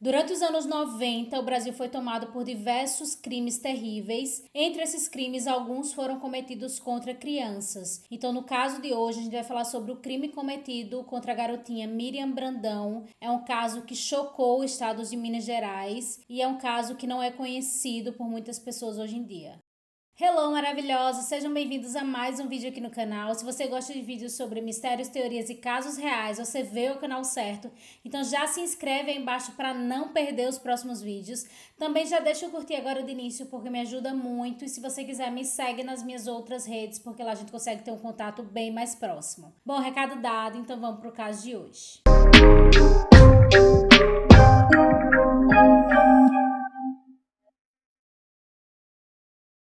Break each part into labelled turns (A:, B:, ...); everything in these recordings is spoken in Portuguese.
A: Durante os anos 90, o Brasil foi tomado por diversos crimes terríveis. Entre esses crimes, alguns foram cometidos contra crianças. Então, no caso de hoje, a gente vai falar sobre o crime cometido contra a garotinha Miriam Brandão. É um caso que chocou os estados de Minas Gerais e é um caso que não é conhecido por muitas pessoas hoje em dia. Hello, maravilhosos! Sejam bem-vindos a mais um vídeo aqui no canal. Se você gosta de vídeos sobre mistérios, teorias e casos reais, você veio ao canal certo. Então já se inscreve aí embaixo para não perder os próximos vídeos. Também já deixa eu curtir agora de início porque me ajuda muito. E se você quiser, me segue nas minhas outras redes, porque lá a gente consegue ter um contato bem mais próximo. Bom, recado dado, então vamos pro caso de hoje.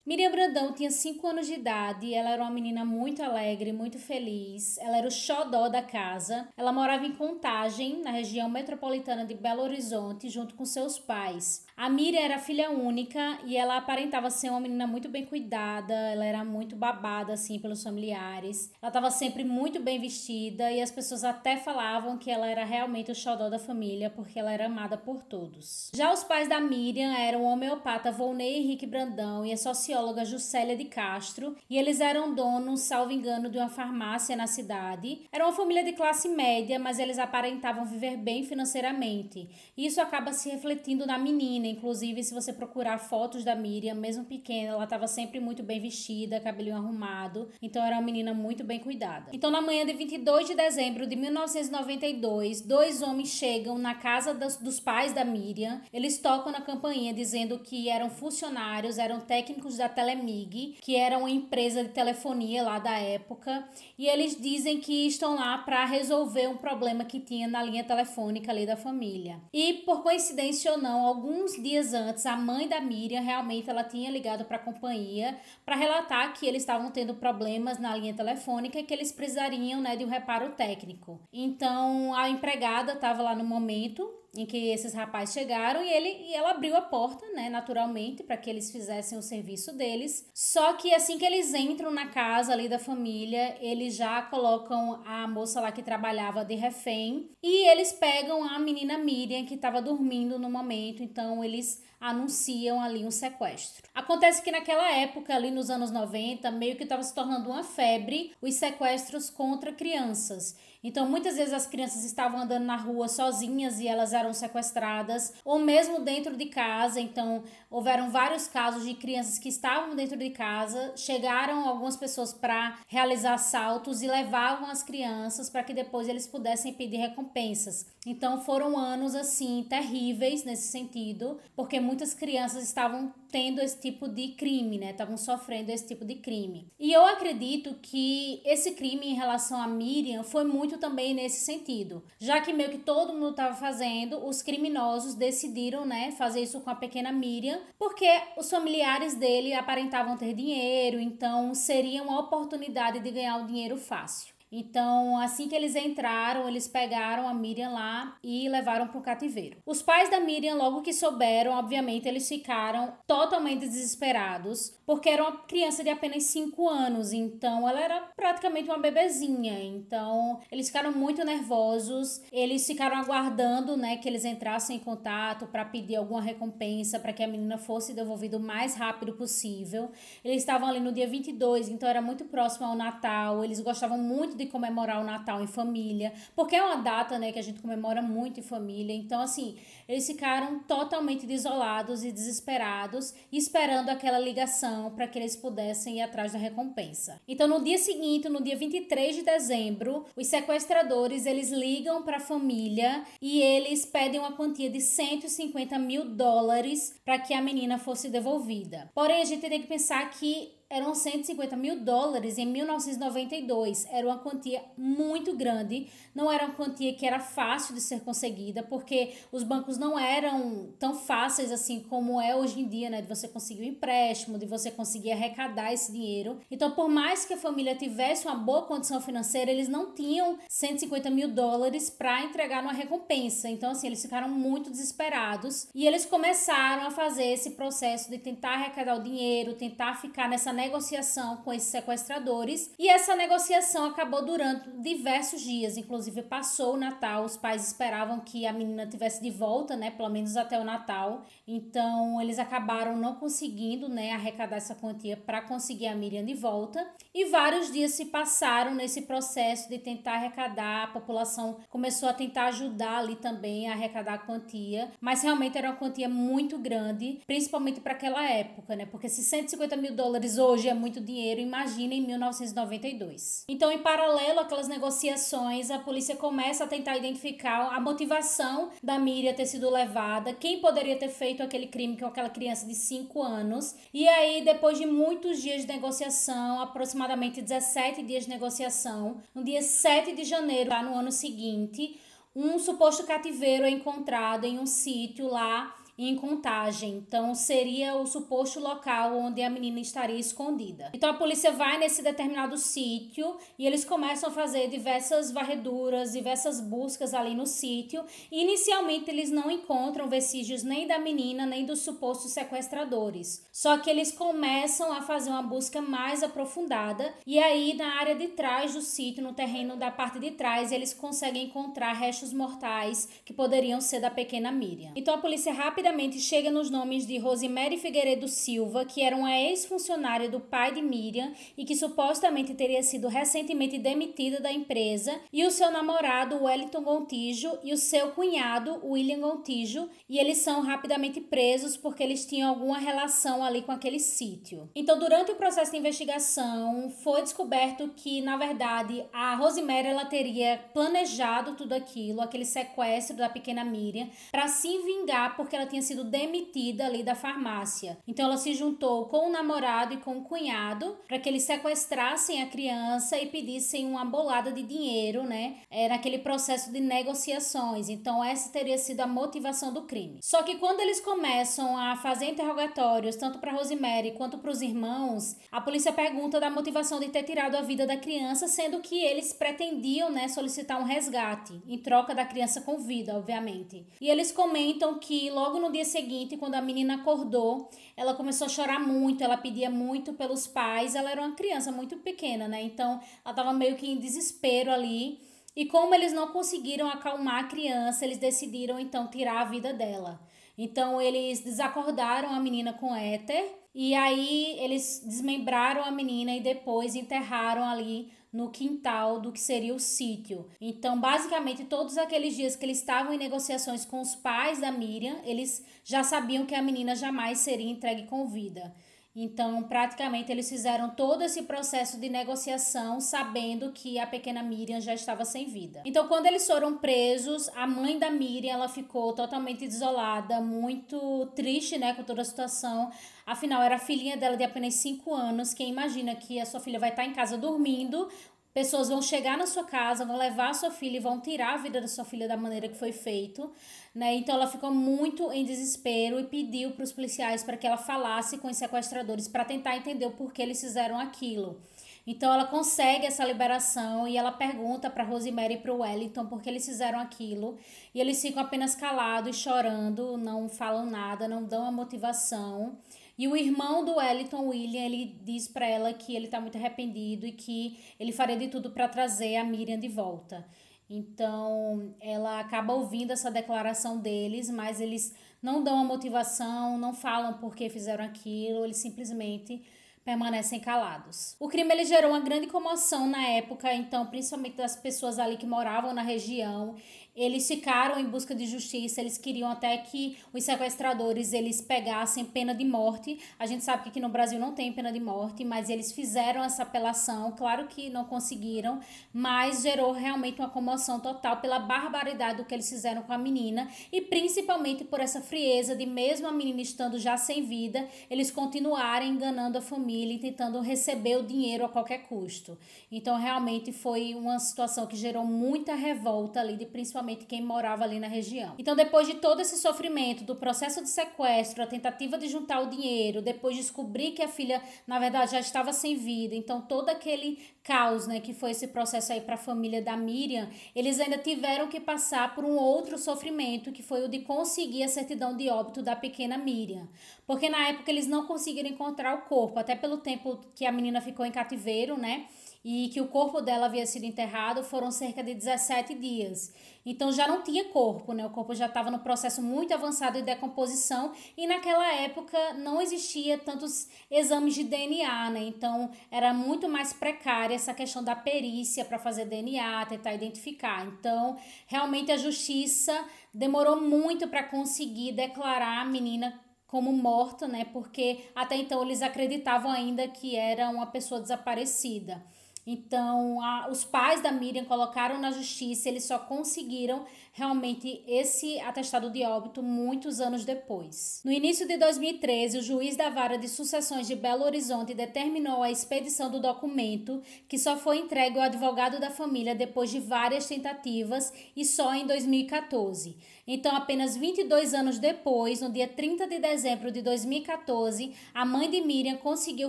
A: Miriam Brandão tinha 5 anos de idade, ela era uma menina muito alegre, muito feliz, ela era o xodó da casa. Ela morava em Contagem, na região metropolitana de Belo Horizonte, junto com seus pais. A Miriam era filha única e ela aparentava ser uma menina muito bem cuidada, ela era muito babada assim pelos familiares. Ela estava sempre muito bem vestida e as pessoas até falavam que ela era realmente o xodó da família porque ela era amada por todos. Já os pais da Miriam eram o homeopata Volney Henrique Brandão e a socióloga Juscelia de Castro, e eles eram donos, salvo engano, de uma farmácia na cidade. Era uma família de classe média, mas eles aparentavam viver bem financeiramente. E isso acaba se refletindo na menina. Inclusive, se você procurar fotos da Miriam, mesmo pequena, ela estava sempre muito bem vestida, cabelinho arrumado. Então, era uma menina muito bem cuidada. Então, na manhã de 22 de dezembro de 1992, dois homens chegam na casa dos pais da Miriam. Eles tocam na campainha dizendo que eram funcionários, eram técnicos da Telemig, que era uma empresa de telefonia lá da época. E eles dizem que estão lá para resolver um problema que tinha na linha telefônica ali da família. E, por coincidência ou não, alguns dias antes, a mãe da Miriam realmente ela tinha ligado para a companhia para relatar que eles estavam tendo problemas na linha telefônica e que eles precisariam, de um reparo técnico. Então, a empregada estava lá no momento em que esses rapazes chegaram e ela abriu a porta, naturalmente, para que eles fizessem o serviço deles. Só que assim que eles entram na casa ali da família, eles já colocam a moça lá que trabalhava de refém e eles pegam a menina Miriam que estava dormindo no momento, então eles anunciam ali um sequestro. Acontece que naquela época, ali nos anos 90, meio que estava se tornando uma febre os sequestros contra crianças. Então, muitas vezes as crianças estavam andando na rua sozinhas e elas eram sequestradas, ou mesmo dentro de casa. Então, houveram vários casos de crianças que estavam dentro de casa, chegaram algumas pessoas para realizar assaltos e levavam as crianças para que depois eles pudessem pedir recompensas. Então, foram anos, assim, terríveis nesse sentido, porque muitas crianças estavam tendo esse tipo de crime, estavam sofrendo esse tipo de crime. E eu acredito que esse crime em relação a Miriam foi muito também nesse sentido. Já que meio que todo mundo estava fazendo, os criminosos decidiram, fazer isso com a pequena Miriam, porque os familiares dele aparentavam ter dinheiro, então seria uma oportunidade de ganhar o dinheiro fácil. Então, assim que eles entraram, eles pegaram a Miriam lá e levaram para o cativeiro. Os pais da Miriam, logo que souberam, obviamente, eles ficaram totalmente desesperados, porque era uma criança de apenas 5 anos, então ela era praticamente uma bebezinha. Então, eles ficaram muito nervosos, eles ficaram aguardando, que eles entrassem em contato para pedir alguma recompensa, para que a menina fosse devolvida o mais rápido possível. Eles estavam ali no dia 22, então era muito próximo ao Natal, eles gostavam muito de comemorar o Natal em família, porque é uma data, que a gente comemora muito em família. Então, assim, eles ficaram totalmente desolados e desesperados, esperando aquela ligação para que eles pudessem ir atrás da recompensa. Então, no dia seguinte, no dia 23 de dezembro, os sequestradores, eles ligam para a família e eles pedem uma quantia de 150 mil dólares para que a menina fosse devolvida. Porém, a gente tem que pensar que eram 150 mil dólares em 1992. Era uma quantia muito grande, não era uma quantia que era fácil de ser conseguida, porque os bancos não eram tão fáceis assim como é hoje em dia, de você conseguir um empréstimo, de você conseguir arrecadar esse dinheiro. Então, por mais que a família tivesse uma boa condição financeira, eles não tinham 150 mil dólares para entregar uma recompensa. Então, assim, eles ficaram muito desesperados e eles começaram a fazer esse processo de tentar arrecadar o dinheiro, tentar ficar nessa negociação com esses sequestradores, e essa negociação acabou durando diversos dias, inclusive passou o Natal, os pais esperavam que a menina tivesse de volta, né, pelo menos até o Natal, então eles acabaram não conseguindo, né, arrecadar essa quantia para conseguir a Miriam de volta, e vários dias se passaram nesse processo de tentar arrecadar, a população começou a tentar ajudar ali também a arrecadar a quantia, mas realmente era uma quantia muito grande, principalmente para aquela época, né, porque se $150 mil hoje é muito dinheiro, imagina em 1992. Então, em paralelo àquelas negociações, a polícia começa a tentar identificar a motivação da Miriam ter sido levada, quem poderia ter feito aquele crime com aquela criança de 5 anos. E aí, depois de muitos dias de negociação, aproximadamente 17 dias de negociação, no dia 7 de janeiro, lá no ano seguinte, um suposto cativeiro é encontrado em um sítio lá em Contagem, então seria o suposto local onde a menina estaria escondida. Então a polícia vai nesse determinado sítio e eles começam a fazer diversas varreduras, diversas buscas ali no sítio, e inicialmente eles não encontram vestígios nem da menina nem dos supostos sequestradores, só que eles começam a fazer uma busca mais aprofundada, e aí na área de trás do sítio, no terreno da parte de trás, eles conseguem encontrar restos mortais que poderiam ser da pequena Miriam. Então a polícia rapidamente chega nos nomes de Rosemary Figueiredo Silva, que era uma ex-funcionária do pai de Miriam e que supostamente teria sido recentemente demitida da empresa, e o seu namorado Wellington Gontijo e o seu cunhado William Gontijo, e eles são rapidamente presos porque eles tinham alguma relação ali com aquele sítio. Então, durante o processo de investigação, foi descoberto que, na verdade, a Rosemary ela teria planejado tudo aquilo, aquele sequestro da pequena Miriam, para se vingar porque ela tinha sido demitida ali da farmácia. Então ela se juntou com o namorado e com o cunhado para que eles sequestrassem a criança e pedissem uma bolada de dinheiro, né? Naquele processo de negociações. Então essa teria sido a motivação do crime. Só que quando eles começam a fazer interrogatórios, tanto para Rosemary quanto para os irmãos, a polícia pergunta da motivação de ter tirado a vida da criança, sendo que eles pretendiam, né, solicitar um resgate em troca da criança com vida, obviamente. E eles comentam que logo no dia seguinte, quando a menina acordou, ela começou a chorar muito, ela pedia muito pelos pais, ela era uma criança muito pequena, né? Então, ela estava meio que em desespero ali, e como eles não conseguiram acalmar a criança, eles decidiram, então, tirar a vida dela. Então, eles desacordaram a menina com éter, e aí eles desmembraram a menina e depois enterraram ali no quintal do que seria o sítio. Então, basicamente, todos aqueles dias que eles estavam em negociações com os pais da Miriam, eles já sabiam que a menina jamais seria entregue com vida. Então, praticamente, eles fizeram todo esse processo de negociação sabendo que a pequena Miriam já estava sem vida. Então, quando eles foram presos, a mãe da Miriam, ela ficou totalmente desolada, muito triste, né, com toda a situação. Afinal, era a filhinha dela de apenas 5 anos. Quem imagina que a sua filha vai estar em casa dormindo, pessoas vão chegar na sua casa, vão levar a sua filha e vão tirar a vida da sua filha da maneira que foi feito, né? Então ela ficou muito em desespero e pediu para os policiais para que ela falasse com os sequestradores para tentar entender o porquê eles fizeram aquilo. Então ela consegue essa liberação e ela pergunta para Rosemary e para o Wellington por que eles fizeram aquilo, e eles ficam apenas calados e chorando, não falam nada, não dão a motivação. E o irmão do Wellington, William, ele diz para ela que ele está muito arrependido e que ele faria de tudo para trazer a Miriam de volta. Então, ela acaba ouvindo essa declaração deles, mas eles não dão a motivação, não falam por que fizeram aquilo, eles simplesmente permanecem calados. O crime ele gerou uma grande comoção na época, então, principalmente das pessoas ali que moravam na região. Eles ficaram em busca de justiça, eles queriam até que os sequestradores eles pegassem pena de morte. A gente sabe que aqui no Brasil não tem pena de morte, mas eles fizeram essa apelação, claro que não conseguiram, mas gerou realmente uma comoção total pela barbaridade do que eles fizeram com a menina, e principalmente por essa frieza de, mesmo a menina estando já sem vida, eles continuarem enganando a família e tentando receber o dinheiro a qualquer custo. Então realmente foi uma situação que gerou muita revolta ali, principalmente principalmente quem morava ali na região. Então, depois de todo esse sofrimento, do processo de sequestro, a tentativa de juntar o dinheiro, depois descobrir que a filha, na verdade, já estava sem vida, então todo aquele caos, né, que foi esse processo aí para a família da Miriam, eles ainda tiveram que passar por um outro sofrimento, que foi o de conseguir a certidão de óbito da pequena Miriam. Porque na época eles não conseguiram encontrar o corpo, até pelo tempo que a menina ficou em cativeiro, né? E que o corpo dela havia sido enterrado, foram cerca de 17 dias. Então já não tinha corpo, né? O corpo já estava no processo muito avançado de decomposição e naquela época não existia tantos exames de DNA, né? Então era muito mais precária essa questão da perícia para fazer DNA, tentar identificar. Então realmente a justiça demorou muito para conseguir declarar a menina como morta, né? Porque até então eles acreditavam ainda que era uma pessoa desaparecida. Então, os pais da Miriam colocaram na justiça, eles só conseguiram realmente esse atestado de óbito muitos anos depois. No início de 2013, o juiz da Vara de Sucessões de Belo Horizonte determinou a expedição do documento, que só foi entregue ao advogado da família depois de várias tentativas e só em 2014. Então, apenas 22 anos depois, no dia 30 de dezembro de 2014, a mãe de Miriam conseguiu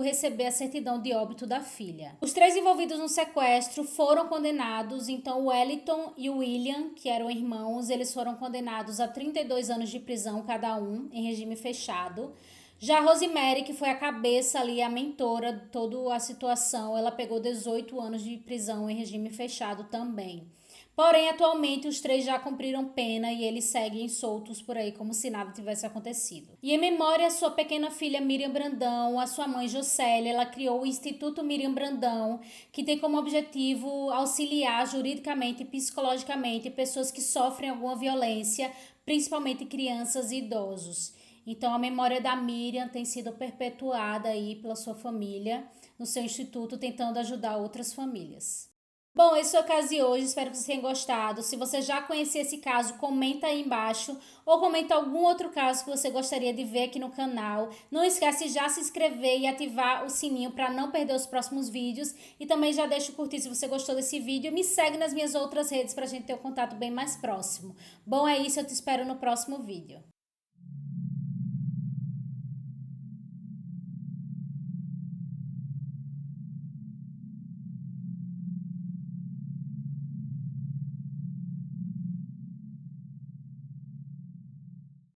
A: receber a certidão de óbito da filha. Os três envolvidos no sequestro foram condenados, então o Wellington e o William, que eram irmãos, eles foram condenados a 32 anos de prisão cada um, em regime fechado. Já a Rosemary, que foi a cabeça ali, a mentora de toda a situação, ela pegou 18 anos de prisão em regime fechado também. Porém, atualmente, os três já cumpriram pena e eles seguem soltos por aí como se nada tivesse acontecido. E em memória à sua pequena filha Miriam Brandão, a sua mãe Jocélia, ela criou o Instituto Miriam Brandão, que tem como objetivo auxiliar juridicamente e psicologicamente pessoas que sofrem alguma violência, principalmente crianças e idosos. Então, a memória da Miriam tem sido perpetuada aí pela sua família, no seu instituto, tentando ajudar outras famílias. Bom, esse foi o caso de hoje, espero que vocês tenham gostado. Se você já conhecia esse caso, comenta aí embaixo ou comenta algum outro caso que você gostaria de ver aqui no canal. Não esquece de já se inscrever e ativar o sininho para não perder os próximos vídeos. E também já deixa o curtir se você gostou desse vídeo. Me segue nas minhas outras redes para a gente ter um contato bem mais próximo. Bom, é isso, eu te espero no próximo vídeo.